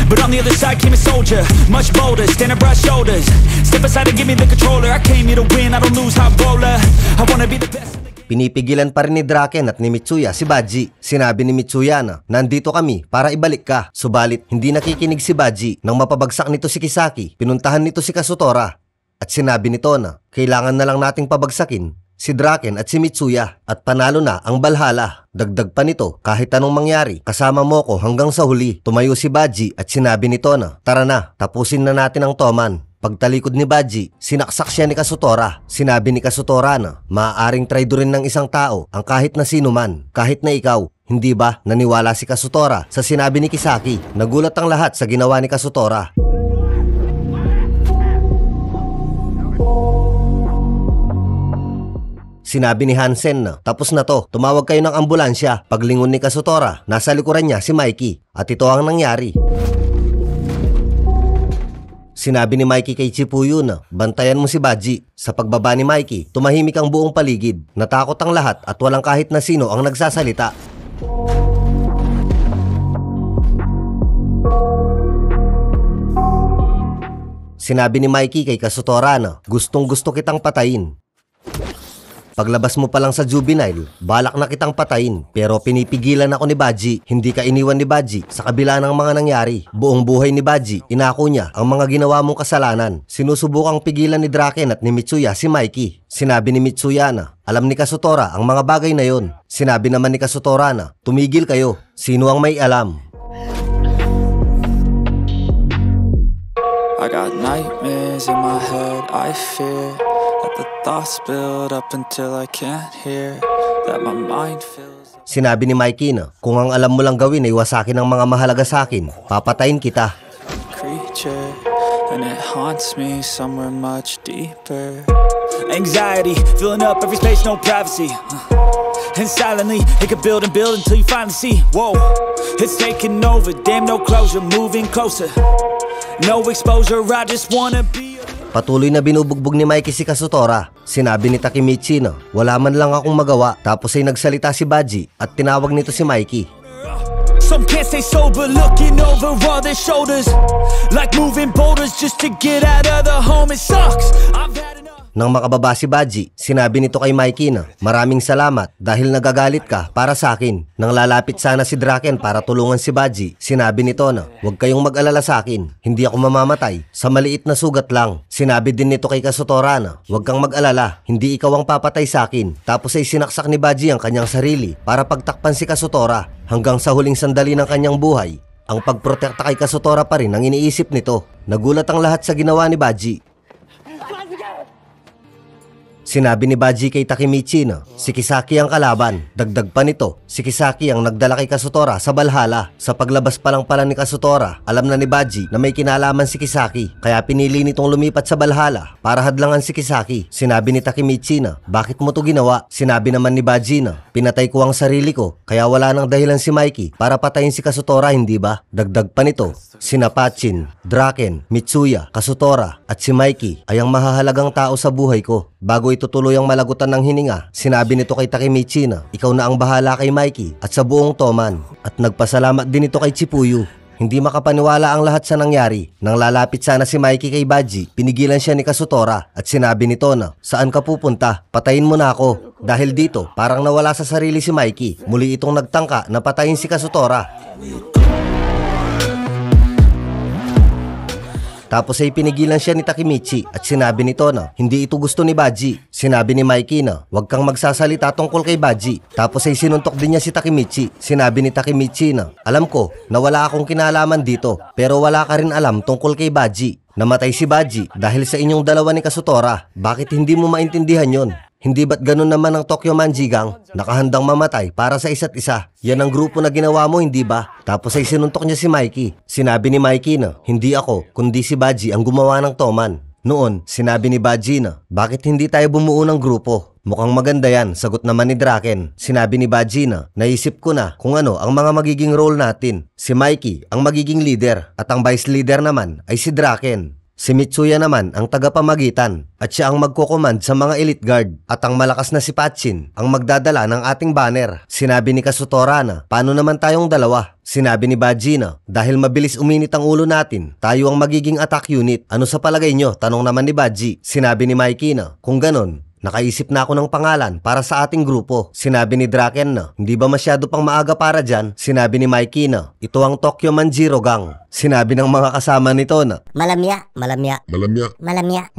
But on the other side came a soldier, much bolder, standing broad shoulders. Step aside and give me the controller, I came here to win, I don't lose, high roller. I wanna be the best. Pinipigilan pa rin ni Draken at ni Mitsuya si Baji. Sinabi ni Mitsuya na, nandito kami para ibalik ka. Subalit, hindi nakikinig si Baji. Nang mapabagsak nito si Kisaki, pinuntahan nito si Kazutora. At sinabi nito na, kailangan na lang nating pabagsakin si Draken at si Mitsuya. At panalo na ang Valhalla. Dagdag pa nito, kahit anong mangyari, kasama mo ko hanggang sa huli. Tumayo si Baji at sinabi nito na, tara na, tapusin na natin ang Toman. Pagtalikod ni Baji, sinaksak siya ni Kazutora. Sinabi ni Kazutora na maaaring traidorin ng isang tao ang kahit na sino man, kahit na ikaw. Hindi ba naniwala si Kazutora sa sinabi ni Kisaki? Nagulat ang lahat sa ginawa ni Kazutora. Sinabi ni Hansen na, tapos na to, tumawag kayo ng ambulansya. Paglingon ni Kazutora, nasa likuran niya si Mikey. At ito ang nangyari. Sinabi ni Mikey kay Chipuyo na, bantayan mo si Baji. Sa pagbaba ni Mikey, tumahimik ang buong paligid. Natakot ang lahat at walang kahit na sino ang nagsasalita. Sinabi ni Mikey kay Kazutora na, gustong gusto kitang patayin. Paglabas mo pa lang sa juvenile, balak na kitang patayin. Pero pinipigilan ako ni Baji. Hindi ka iniwan ni Baji sa kabila ng mga nangyari. Buong buhay ni Baji, inako niya ang mga ginawa mong kasalanan. Sinusubukang pigilan ni Draken at ni Mitsuya si Mikey. Sinabi ni Mitsuya na, alam ni Kazutora ang mga bagay na yon. Sinabi naman ni Kazutora na, tumigil kayo. Sino ang may alam? I got nightmares in my head, I fear that the thoughts build up until I can't hear, that my mind fills. Sinabi ni Mikey na, kung ang alam mo lang gawin ay wasakin ang mga mahalaga sa akin, papatayin kita. Creature, and it haunts me somewhere much deeper. Anxiety, filling up every space, no privacy. And silently, it could build and build until you finally see. Whoa, it's taking over, damn no closure, moving closer. No exposure, I just wanna be. Patuloy na binubugbog ni Mikey si Kazutora. Sinabi ni Takemichi na, wala man lang akong magawa. Tapos ay nagsalita si Baji at tinawag nito si Mikey. Some can't stay sober, looking over all their shoulders, like moving boulders just to get out of the home. It sucks, I've had enough. Nang makababa si Baji, sinabi nito kay Mikey na, maraming salamat dahil nagagalit ka para sa akin. Nang lalapit sana si Draken para tulungan si Baji, sinabi nito na, huwag kayong mag-alala sa akin, hindi ako mamamatay, sa maliit na sugat lang. Sinabi din nito kay Kazutora na, huwag kang mag-alala, hindi ikaw ang papatay sa akin. Tapos ay sinaksak ni Baji ang kanyang sarili para pagtakpan si Kazutora hanggang sa huling sandali ng kanyang buhay. Ang pagprotekta kay Kazutora pa rin ang iniisip nito. Nagulat ang lahat sa ginawa ni Baji. Sinabi ni Baji kay Takemichi na si Kisaki ang kalaban. Dagdag pa nito, si Kisaki ang nagdala kay Kazutora sa Valhalla. Sa paglabas pa lang pala ni Kazutora, alam na ni Baji na may kinalaman si Kisaki. Kaya pinili nitong lumipat sa Valhalla para hadlangan si Kisaki. Sinabi ni Takemichi na, bakit mo to ginawa? Sinabi naman ni Baji na, pinatay ko ang sarili ko. Kaya wala nang dahilan si Mikey para patayin si Kazutora, hindi ba? Dagdag pa nito, sina Pachin, Draken, Mitsuya, Kazutora at si Mikey ay ang mahahalagang tao sa buhay ko. Bago ito tuluyang malagutan ng hininga, sinabi nito kay Takemichi na ikaw na ang bahala kay Mikey at sa buong Toman. At nagpasalamat din ito kay Chipuyo. Hindi makapaniwala ang lahat sa nangyari. Nang lalapit sana si Mikey kay Baji, pinigilan siya ni Kazutora at sinabi nito na, "Saan ka pupunta? Patayin mo na ako." Dahil dito, parang nawala sa sarili si Mikey. Muli itong nagtangka na patayin si Kazutora. Tapos ay pinigilan siya ni Takemichi at sinabi nito na hindi ito gusto ni Baji. Sinabi ni Mikey na huwag kang magsasalita tungkol kay Baji. Tapos ay sinuntok din niya si Takemichi. Sinabi ni Takemichi na alam ko na wala akong kinalaman dito pero wala ka rin alam tungkol kay Baji. Namatay si Baji dahil sa inyong dalawa ni Kazutora. Bakit hindi mo maintindihan yon? Hindi ba't ganun naman ang Tokyo Manjigang? Nakahandang mamatay para sa isa't isa. Yan ang grupo na ginawa mo, hindi ba? Tapos ay sinuntok niya si Mikey. Sinabi ni Mikey na, hindi ako, kundi si Baji ang gumawa ng toman. Noon, sinabi ni Baji na, bakit hindi tayo bumuo ng grupo? Mukhang maganda yan, sagot naman ni Draken. Sinabi ni Baji na, naisip ko na kung ano ang mga magiging role natin. Si Mikey ang magiging leader at ang vice leader naman ay si Draken. Si Mitsuya naman ang tagapamagitan at siya ang magko-command sa mga elite guard at ang malakas na si Patchin ang magdadala ng ating banner. Sinabi ni Kazutora na, paano naman tayong dalawa? Sinabi ni Baji na, dahil mabilis uminit ang ulo natin, tayo ang magiging attack unit. Ano sa palagay nyo? Tanong naman ni Baji. Sinabi ni Mikey na, kung ganon, nakaisip na ako ng pangalan para sa ating grupo. Sinabi ni Draken na, hindi ba masyado pang maaga para dyan? Sinabi ni Mikey na, ito ang Tokyo Manjiro Gang. Sinabi ng mga kasama nito na, Malamya.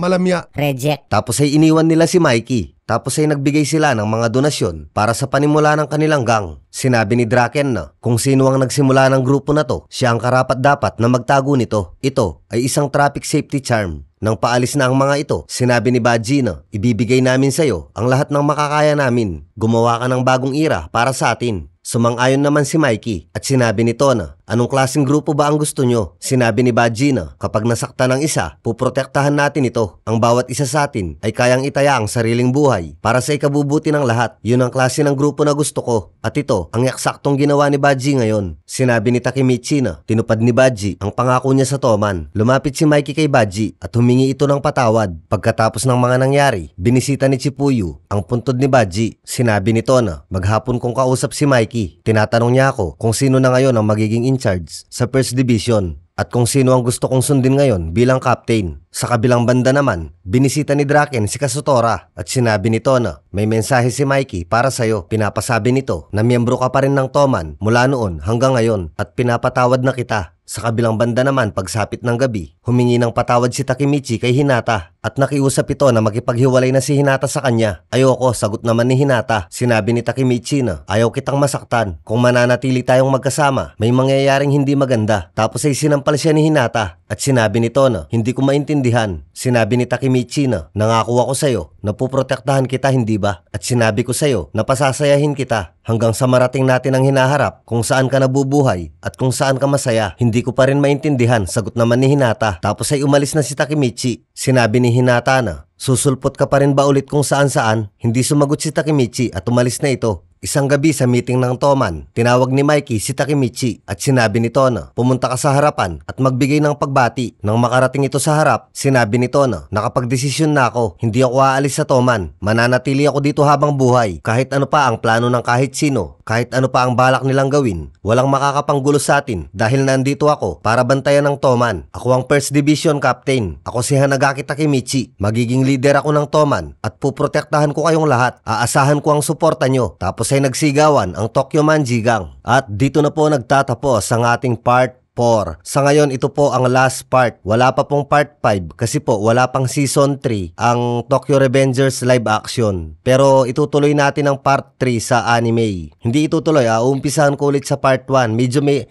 Reject. Tapos ay iniwan nila si Mikey. Tapos ay nagbigay sila ng mga donasyon para sa panimula ng kanilang gang. Sinabi ni Draken na kung sino ang nagsimula ng grupo na to, siya ang karapat-dapat na magtago nito. Ito ay isang traffic safety charm. Nang paalis na ang mga ito, sinabi ni Baji na ibibigay namin sa'yo ang lahat ng makakaya namin. Gumawa ka ng bagong era para sa atin. Sumang-ayon naman si Mikey at sinabi nito na, anong klaseng grupo ba ang gusto nyo? Sinabi ni Baji na kapag nasaktan ng isa, puprotektahan natin ito. Ang bawat isa sa atin ay kayang itaya ang sariling buhay para sa ikabubuti ng lahat. Yun ang klase ng grupo na gusto ko. At ito ang eksaktong ginawa ni Baji ngayon. Sinabi ni Takemichi na tinupad ni Baji ang pangako niya sa Toman. Lumapit si Mikey kay Baji at humingi ito ng patawad. Pagkatapos ng mga nangyari, binisita ni Chipuyu ang puntod ni Baji. Sinabi nito na maghapon kong kausap si Mikey. Tinatanong niya ako kung sino na ngayon ang magiging in charge sa First Division at kung sino ang gusto kong sundin ngayon bilang captain. Sa kabilang banda naman, binisita ni Draken si Kazutora at sinabi nito na may mensahe si Mikey para sa'yo. Pinapasabi nito na miyembro ka pa rin ng Toman mula noon hanggang ngayon at pinapatawad na kita. Sa kabilang banda naman, pagsapit ng gabi, humingi ng patawad si Takemichi kay Hinata at nakiusap ito na makipaghiwalay na si Hinata sa kanya. Ayoko, sagot naman ni Hinata. Sinabi ni Takemichi na ayaw kitang masaktan. Kung mananatili tayong magkasama, may mangyayaring hindi maganda. Tapos ay sinampal siya ni Hinata at sinabi nito na hindi ko maintindihan. Sinabi ni Takemichi na nangako ako sa'yo na puprotektahan kita, hindi ba? At sinabi ko sa'yo na pasasayahin kita hanggang sa marating natin ang hinaharap kung saan ka nabubuhay at kung saan ka masaya. Hindi ko pa rin maintindihan, sagot naman ni Hinata. Tapos ay umalis na si Takemichi. Sinabi ni Hinata na susulpot ka pa rin ba ulit kung saan-saan? Hindi sumagot si Takemichi at umalis na ito. Isang gabi sa meeting ng Toman, tinawag ni Mikey si Takemichi at sinabi nito na pumunta ka sa harapan at magbigay ng pagbati. Nang makarating ito sa harap, sinabi nito na nakapagdesisyon na ako, hindi ako aalis sa Toman. Mananatili ako dito habang buhay. Kahit ano pa ang plano ng kahit sino, kahit ano pa ang balak nilang gawin, walang makakapanggulo sa atin dahil nandito ako para bantayan ng Toman. Ako ang First Division Captain. Ako si Hanagaki Takemichi. Magiging leader ako ng Toman at puprotektahan ko kayong lahat. Aasahan ko ang suporta nyo. Tapos ay nagsigawan ang Tokyo Manjigang. At dito na po nagtatapos ang ating part 4. Sa ngayon, ito po ang last part. Wala pa pong part 5 kasi po wala pang season 3 ang Tokyo Revengers live action. Pero itutuloy natin ang part 3 sa anime. Hindi itutuloy, uumpisahan ko ulit sa part 1.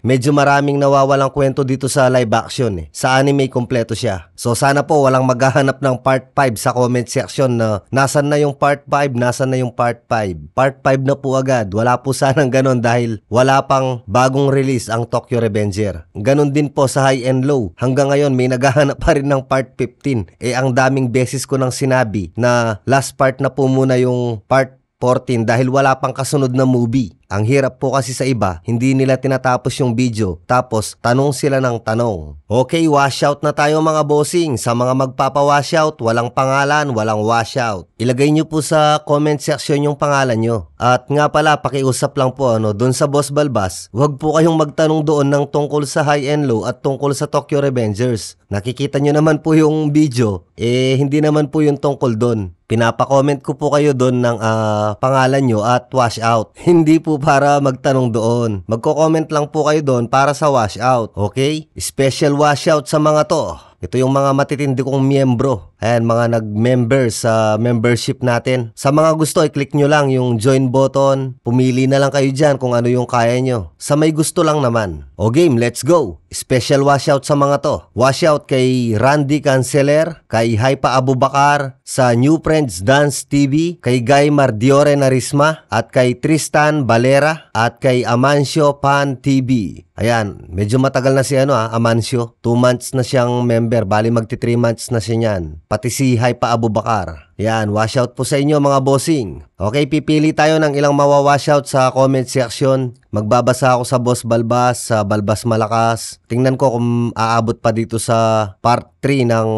Medyo maraming nawawalang kwento dito sa live action eh. Sa anime kompleto siya. So sana po walang maghahanap ng part 5 sa comment section na nasan na yung part 5, nasan na yung part 5. Part 5 na po agad. Wala po sanang ganon dahil wala pang bagong release ang Tokyo Revenger. Ganon din po sa high and low. Hanggang ngayon may naghahanap pa rin ng part 15. Ang daming beses ko nang sinabi na last part na po muna yung part 14 dahil wala pang kasunod na movie. Ang hirap po kasi sa iba, hindi nila tinatapos yung video, tapos tanong sila ng tanong. Okay, washout na tayo mga bossing. Sa mga magpapa-washout, walang pangalan, walang washout. Ilagay nyo po sa comment section yung pangalan nyo. At nga pala, pakiusap lang po doon sa Boss Balbas, huwag po kayong magtanong doon ng tungkol sa high and low at tungkol sa Tokyo Revengers. Nakikita nyo naman po yung video, hindi naman po yung tungkol doon. Pinapa-comment ko po kayo doon ng pangalan nyo at washout. Hindi po para magtanong doon. Magko-comment lang po kayo doon para sa washout. Okay? Special washout sa mga to. Ito yung mga matitindi kong miyembro. Ayan, mga nag-member sa membership natin. Sa mga gusto, i-click nyo lang yung join button. Pumili na lang kayo dyan kung ano yung kaya nyo. Sa may gusto lang naman. O game, let's go! Special washout sa mga to. Washout kay Randy Canceler, kay Hypa Abubakar, sa New Friends Dance TV, kay Guy Mardiore Narisma, at kay Tristan Valera, at kay Amancio Pan TV. Ayan, medyo matagal na si Amancio. 2 months na siyang member, bali magti 3 months na siya niyan. Pati si Hypa Abubakar. Yan, washout po sa inyo mga bossing. Okay, pipili tayo ng ilang mawa-washout sa comment section. Magbabasa ako sa Boss Balbas, sa Balbas Malakas. Tingnan ko kung aabot pa dito sa part 3 ng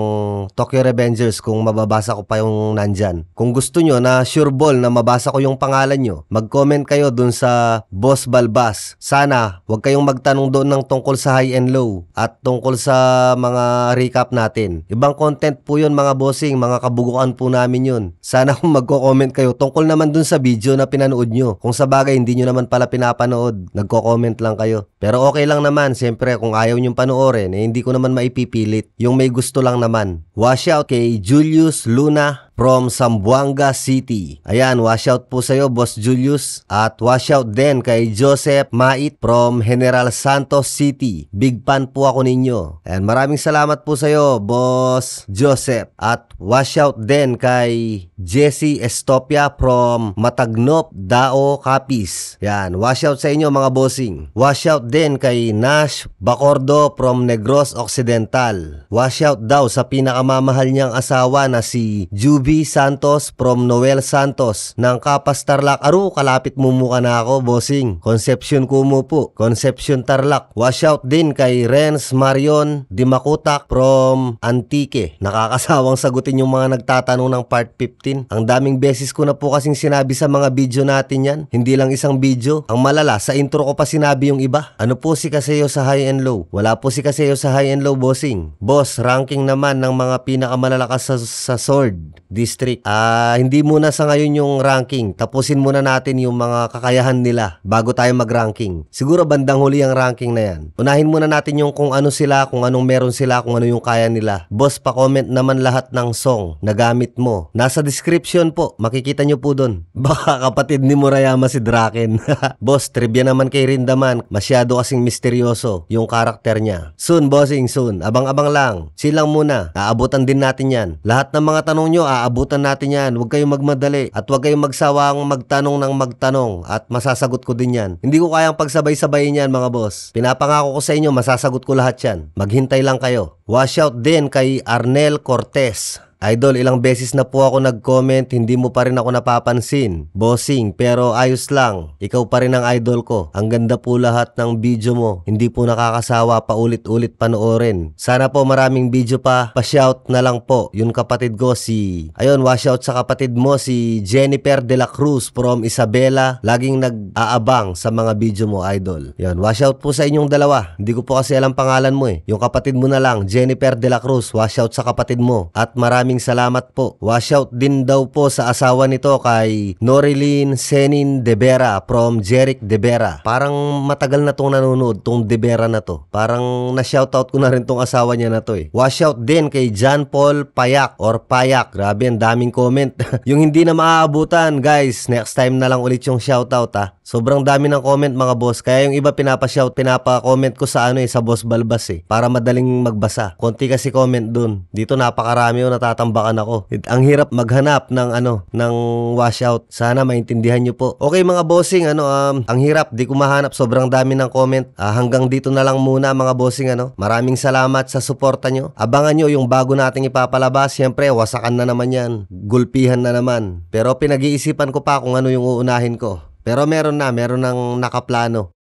Tokyo Revengers, kung mababasa ko pa yung nandyan. Kung gusto nyo na sure ball na mabasa ko yung pangalan nyo, mag-comment kayo dun sa Boss Balbas. Sana huwag kayong magtanong doon ng tungkol sa high and low at tungkol sa mga recap natin. Ibang content po yun mga bossing, mga kabugukan po namin yun. Sana kung magko-comment kayo tungkol naman dun sa video na pinanood nyo. Kung sa bagay hindi nyo naman pala pinapanood, nagko-comment lang kayo. Pero okay lang naman, siyempre kung ayaw nyong panoorin, hindi ko naman maipipilit. Yung may gusto lang naman. Washout kay Julius Luna from Zamboanga City. Ayan, washout po sa'yo, Boss Julius. At washout din kay Joseph Mait from General Santos City. Big fan po ako ninyo. Ayan, maraming salamat po sa'yo, Boss Joseph. At washout din kay Jesse Estopia from Matagnop, Dao, Capiz. Ayan, washout sa inyo mga bossing. Washout din kay Nash Bacordo from Negros Occidental. Washout daw sa pinakamamahal niyang asawa na si Juby Santos from Noel Santos ng Kapas Tarlac. Aro, kalapit mo mukha na ako, bossing. Concepcion Kumu po. Concepcion Tarlac. Washout din kay Renz Marion Dimakutak from Antique. Nakakasawang sagutin yung mga nagtatanong ng part 15. Ang daming beses ko na po kasing sinabi sa mga video natin yan. Hindi lang isang video. Ang malala, sa intro ko pa sinabi yung iba. Ano po si Kaseyo sa high and low? Wala po si Kaseyo sa high and low, bossing. Boss, ranking naman ng mga pinakamalalakas sa Sword District. Hindi muna sa ngayon yung ranking. Tapusin muna natin yung mga kakayahan nila bago tayo mag-ranking. Siguro bandang huli ang ranking na yan. Unahin muna natin yung kung ano sila, kung anong meron sila, kung ano yung kaya nila. Boss, pa-comment naman lahat ng song na gamit mo. Nasa description po, makikita nyo po dun. Baka kapatid ni Murayama si Draken. Boss, trivia naman kay Rindaman. Masyado kasing misteryoso yung karakter niya. Soon, bossing, soon. Abang-abang lang. Chill lang muna. Aabutan din natin yan. Lahat ng mga tanong nyo, aabutan natin yan. Huwag kayong magmadali at huwag kayong magsawang magtanong ng magtanong at masasagot ko din yan. Hindi ko kayang pagsabay-sabayin yan mga boss. Pinapangako ko sa inyo, masasagot ko lahat yan. Maghintay lang kayo. Washout din kay Arnel Cortez. Idol, ilang beses na po ako nag-comment, hindi mo pa rin ako napapansin. Bossing, pero ayos lang. Ikaw pa rin ang idol ko. Ang ganda po lahat ng video mo. Hindi po nakakasawa, paulit-ulit panoorin. Sana po maraming video pa. Pa-shout na lang po. Yung kapatid ko ayun, washout sa kapatid mo si Jennifer De La Cruz from Isabela. Laging nag-aabang sa mga video mo, idol. Yun, washout po sa inyong dalawa. Hindi ko po kasi alam pangalan mo eh. Yung kapatid mo na lang, Jennifer De La Cruz. Washout sa kapatid mo. At maraming salamat po. Washout din daw po sa asawa nito kay Norilyn Senin De Vera from Jeric De Vera. Parang matagal na tong nanonood tong De Vera na to. Parang na-shoutout ko na rin tong asawa niya na to eh. Washout din kay John Paul Payak or Payak. Grabe, ang daming comment. Yung hindi na maaabutan, guys, next time na lang ulit yung shoutout ha. Sobrang dami ng comment mga boss. Kaya yung iba pinapa-comment ko sa sa Boss Balbas eh. Para madaling magbasa. Konti kasi comment dun. Dito napakarami o natatambakan ako. Ang hirap maghanap ng ng washout. Sana maintindihan nyo po. Okay mga bossing, ang hirap. Di ko mahanap. Sobrang dami ng comment. Hanggang dito na lang muna mga bossing, Maraming salamat sa suporta nyo. Abangan nyo yung bago nating ipapalabas. Siyempre, wasakan na naman yan. Gulpihan na naman. Pero pinag-iisipan ko pa kung ano yung uunahin ko. Pero meron nang nakaplano.